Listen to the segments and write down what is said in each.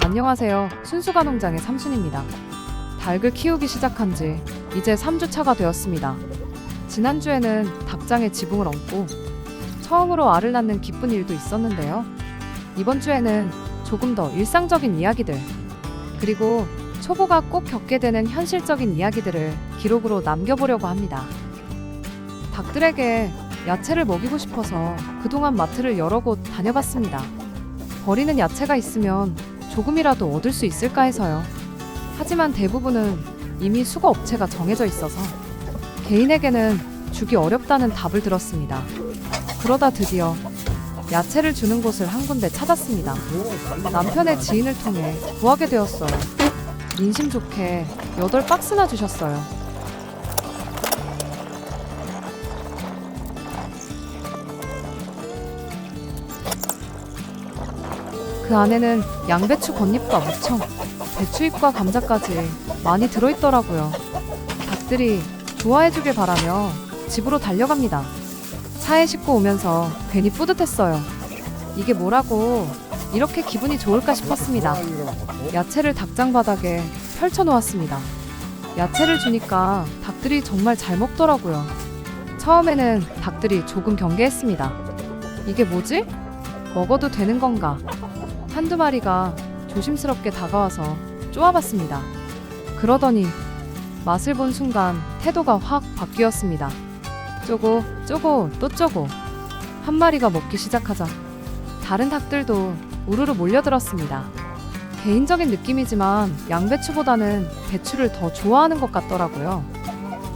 안녕하세요. 순수가농장의 삼순입니다. 닭을 키우기 시작한 지 이제 3주차가 되었습니다. 지난주에는 닭장에 지붕을 얹고 처음으로 알을 낳는 기쁜 일도 있었는데요. 이번 주에는 조금 더 일상적인 이야기들, 그리고 초보가 꼭 겪게 되는 현실적인 이야기들을 기록으로 남겨보려고 합니다. 닭들에게 야채를 먹이고 싶어서 그동안 마트를 여러 곳 다녀봤습니다. 버리는 야채가 있으면 조금이라도 얻을 수 있을까 해서요. 하지만 대부분은 이미 수거 업체가 정해져 있어서 개인에게는 주기 어렵다는 답을 들었습니다. 그러다 드디어 야채를 주는 곳을 한 군데 찾았습니다. 남편의 지인을 통해 구하게 되었어요. 인심 좋게 8박스나 주셨어요. 그 안에는 양배추 겉잎과 무청, 배추잎과 감자까지 많이 들어있더라고요. 닭들이 좋아해주길 바라며 집으로 달려갑니다. 차에 싣고 오면서 괜히 뿌듯했어요. 이게 뭐라고 이렇게 기분이 좋을까 싶었습니다. 야채를 닭장 바닥에 펼쳐놓았습니다. 야채를 주니까 닭들이 정말 잘 먹더라고요. 처음에는 닭들이 조금 경계했습니다. 이게 뭐지? 먹어도 되는 건가? 한두 마리가 조심스럽게 다가와서 쪼아봤습니다. 그러더니 맛을 본 순간 태도가 확 바뀌었습니다. 쪼고 또 쪼고. 한 마리가 먹기 시작하자 다른 닭들도 우르르 몰려들었습니다. 개인적인 느낌이지만 양배추보다는 배추를 더 좋아하는 것 같더라고요.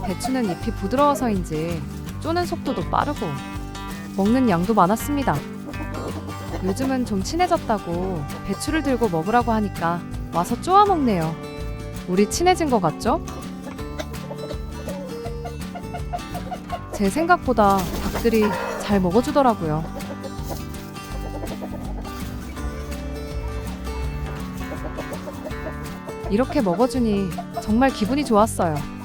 배추는 잎이 부드러워서인지 쪼는 속도도 빠르고 먹는 양도 많았습니다. 요즘은 좀 친해졌다고 배추를 들고 먹으라고 하니까 와서 쪼아 먹네요. 우리 친해진 것 같죠? 제 생각보다 닭들이 잘 먹어주더라고요. 이렇게 먹어주니 정말 기분이 좋았어요.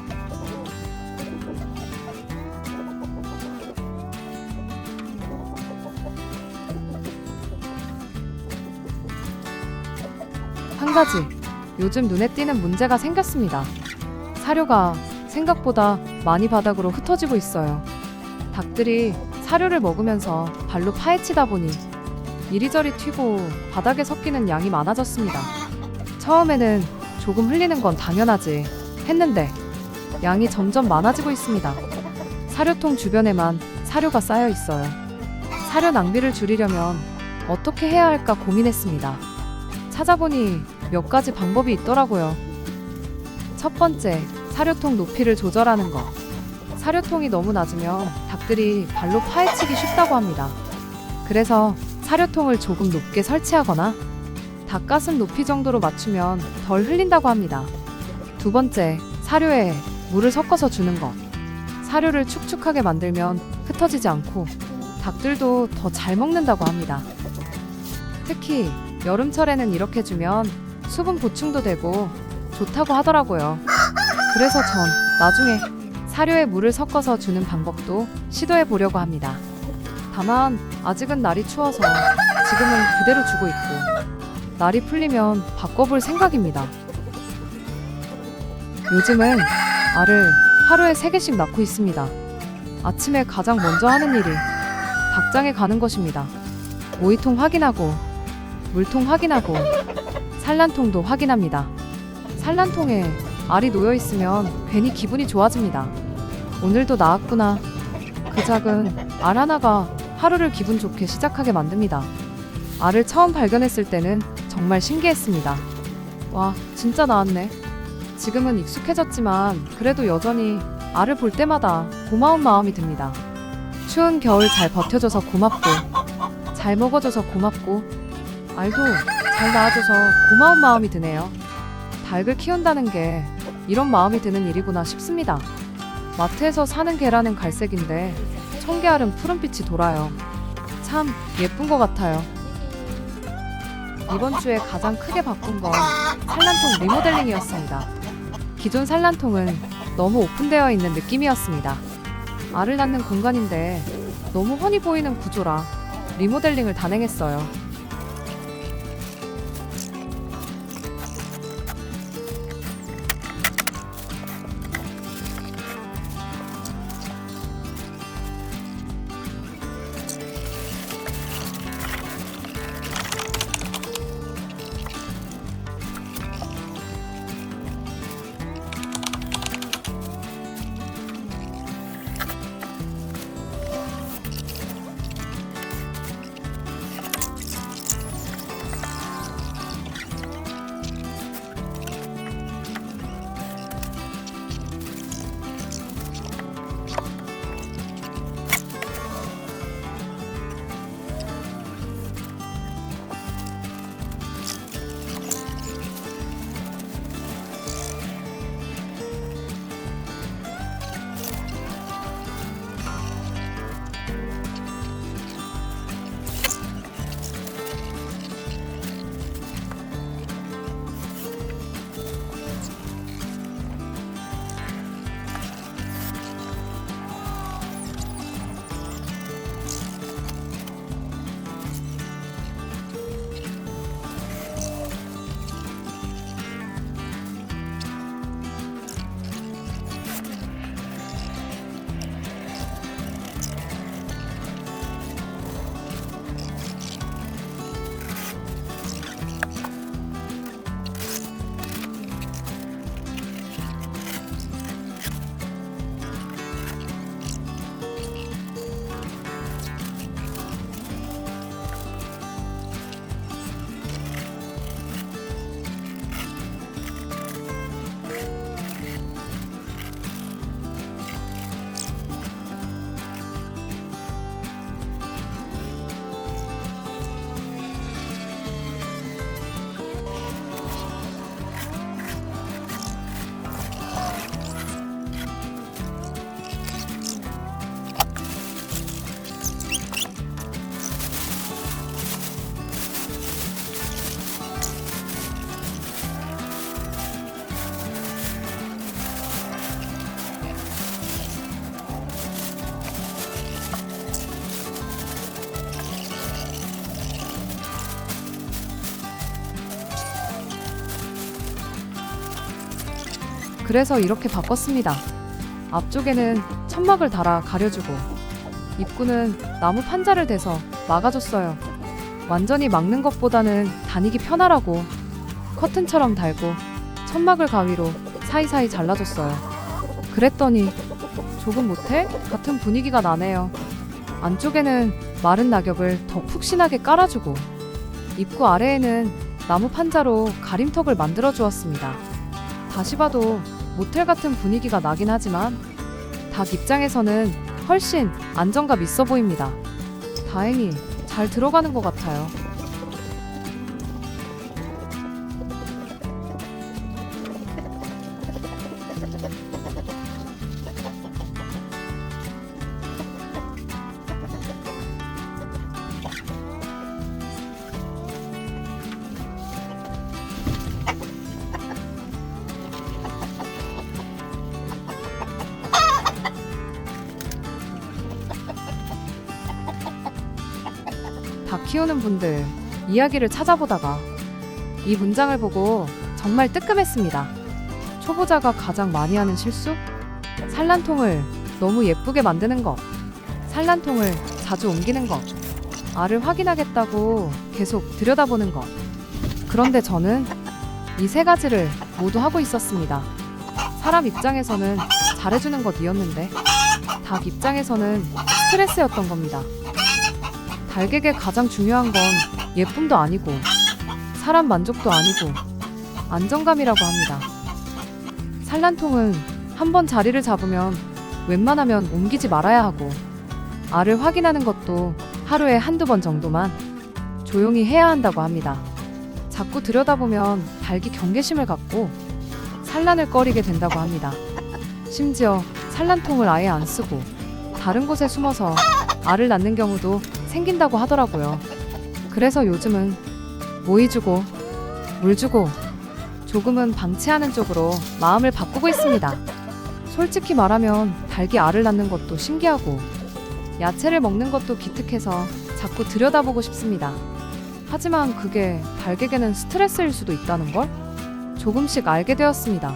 한 가지, 요즘 눈에 띄는 문제가 생겼습니다. 사료가 생각보다 많이 바닥으로 흩어지고 있어요. 닭들이 사료를 먹으면서 발로 파헤치다 보니 이리저리 튀고 바닥에 섞이는 양이 많아졌습니다. 처음에는 조금 흘리는 건 당연하지 했는데 양이 점점 많아지고 있습니다. 사료통 주변에만 사료가 쌓여 있어요. 사료 낭비를 줄이려면 어떻게 해야 할까 고민했습니다. 찾아보니 몇 가지 방법이 있더라고요. 첫 번째, 사료통 높이를 조절하는 것. 사료통이 너무 낮으면 닭들이 발로 파헤치기 쉽다고 합니다. 그래서 사료통을 조금 높게 설치하거나 닭가슴 높이 정도로 맞추면 덜 흘린다고 합니다. 두 번째, 사료에 물을 섞어서 주는 것. 사료를 축축하게 만들면 흩어지지 않고 닭들도 더 잘 먹는다고 합니다. 특히 여름철에는 이렇게 주면 수분 보충도 되고 좋다고 하더라고요. 그래서 전 나중에 사료에 물을 섞어서 주는 방법도 시도해 보려고 합니다. 다만 아직은 날이 추워서 지금은 그대로 주고 있고 날이 풀리면 바꿔볼 생각입니다. 요즘은 알을 하루에 3개씩 낳고 있습니다. 아침에 가장 먼저 하는 일이 닭장에 가는 것입니다. 모이통 확인하고 물통 확인하고 산란통도 확인합니다. 산란통에 알이 놓여있으면 괜히 기분이 좋아집니다. 오늘도 나왔구나. 그 작은 알 하나가 하루를 기분 좋게 시작하게 만듭니다. 알을 처음 발견했을 때는 정말 신기했습니다. 와, 진짜 나왔네. 지금은 익숙해졌지만 그래도 여전히 알을 볼 때마다 고마운 마음이 듭니다. 추운 겨울 잘 버텨줘서 고맙고 잘 먹어줘서 고맙고 알도 잘 낳아줘서 고마운 마음이 드네요. 닭을 키운다는 게 이런 마음이 드는 일이구나 싶습니다. 마트에서 사는 계란은 갈색인데 청계알은 푸른빛이 돌아요. 참 예쁜 것 같아요. 이번 주에 가장 크게 바꾼 건 산란통 리모델링이었습니다. 기존 산란통은 너무 오픈되어 있는 느낌이었습니다. 알을 낳는 공간인데 너무 훤히 보이는 구조라 리모델링을 단행했어요. 그래서 이렇게 바꿨습니다. 앞쪽에는 천막을 달아 가려주고 입구는 나무 판자를 대서 막아줬어요. 완전히 막는 것보다는 다니기 편하라고 커튼처럼 달고 천막을 가위로 사이사이 잘라줬어요. 그랬더니 조금 모텔 같은 분위기가 나네요. 안쪽에는 마른 낙엽을 더 푹신하게 깔아주고 입구 아래에는 나무 판자로 가림턱을 만들어 주었습니다. 다시 봐도 모텔 같은 분위기가 나긴 하지만 닭 입장에서는 훨씬 안정감 있어 보입니다. 다행히 잘 들어가는 것 같아요. 닭 키우는 분들 이야기를 찾아보다가 이 문장을 보고 정말 뜨끔했습니다. 초보자가 가장 많이 하는 실수? 산란통을 너무 예쁘게 만드는 것, 산란통을 자주 옮기는 것, 알을 확인하겠다고 계속 들여다보는 것. 그런데 저는 이 세 가지를 모두 하고 있었습니다. 사람 입장에서는 잘해주는 것이었는데 닭 입장에서는 스트레스였던 겁니다. 닭에게 가장 중요한 건 예쁨도 아니고 사람 만족도 아니고 안정감이라고 합니다. 산란통은 한번 자리를 잡으면 웬만하면 옮기지 말아야 하고 알을 확인하는 것도 하루에 한두 번 정도만 조용히 해야 한다고 합니다. 자꾸 들여다보면 닭이 경계심을 갖고 산란을 꺼리게 된다고 합니다. 심지어 산란통을 아예 안 쓰고 다른 곳에 숨어서 알을 낳는 경우도 생긴다고 하더라고요. 그래서 요즘은 모이 주고 물 주고 조금은 방치하는 쪽으로 마음을 바꾸고 있습니다. 솔직히 말하면 닭이 알을 낳는 것도 신기하고 야채를 먹는 것도 기특해서 자꾸 들여다보고 싶습니다. 하지만 그게 닭에게는 스트레스일 수도 있다는 걸 조금씩 알게 되었습니다.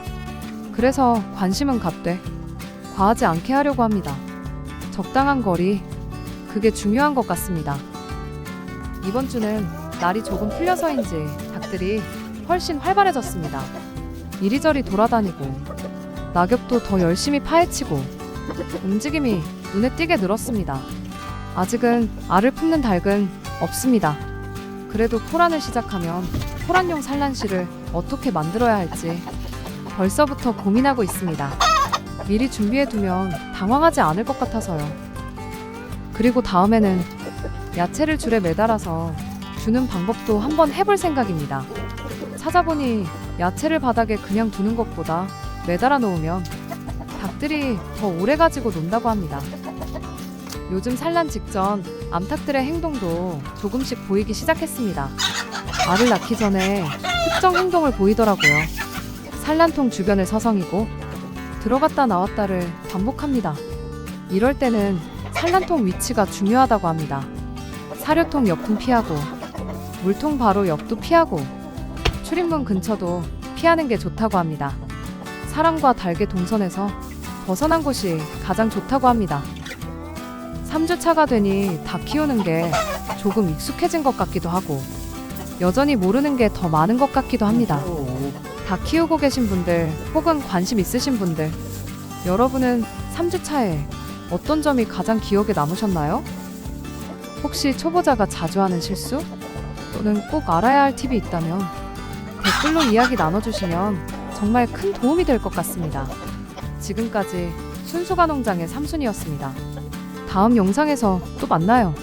그래서 관심은 갖되 과하지 않게 하려고 합니다. 적당한 거리, 그게 중요한 것 같습니다. 이번 주는 날이 조금 풀려서인지 닭들이 훨씬 활발해졌습니다. 이리저리 돌아다니고 낙엽도 더 열심히 파헤치고 움직임이 눈에 띄게 늘었습니다. 아직은 알을 품는 닭은 없습니다. 그래도 포란을 시작하면 포란용 산란실을 어떻게 만들어야 할지 벌써부터 고민하고 있습니다. 미리 준비해두면 당황하지 않을 것 같아서요. 그리고 다음에는 야채를 줄에 매달아서 주는 방법도 한번 해볼 생각입니다. 찾아보니 야채를 바닥에 그냥 두는 것보다 매달아 놓으면 닭들이 더 오래 가지고 논다고 합니다. 요즘 산란 직전 암탉들의 행동도 조금씩 보이기 시작했습니다. 알을 낳기 전에 특정 행동을 보이더라고요. 산란통 주변을 서성이고 들어갔다 나왔다를 반복합니다. 이럴 때는 산란통 위치가 중요하다고 합니다. 사료통 옆은 피하고 물통 바로 옆도 피하고 출입문 근처도 피하는 게 좋다고 합니다. 사람과 닭의 동선에서 벗어난 곳이 가장 좋다고 합니다. 3주 차가 되니 닭 키우는 게 조금 익숙해진 것 같기도 하고 여전히 모르는 게 더 많은 것 같기도 합니다. 닭 키우고 계신 분들 혹은 관심 있으신 분들, 여러분은 3주 차에 어떤 점이 가장 기억에 남으셨나요? 혹시 초보자가 자주 하는 실수? 또는 꼭 알아야 할 팁이 있다면 댓글로 이야기 나눠주시면 정말 큰 도움이 될 것 같습니다. 지금까지 순수가 농장의 삼순이었습니다. 다음 영상에서 또 만나요.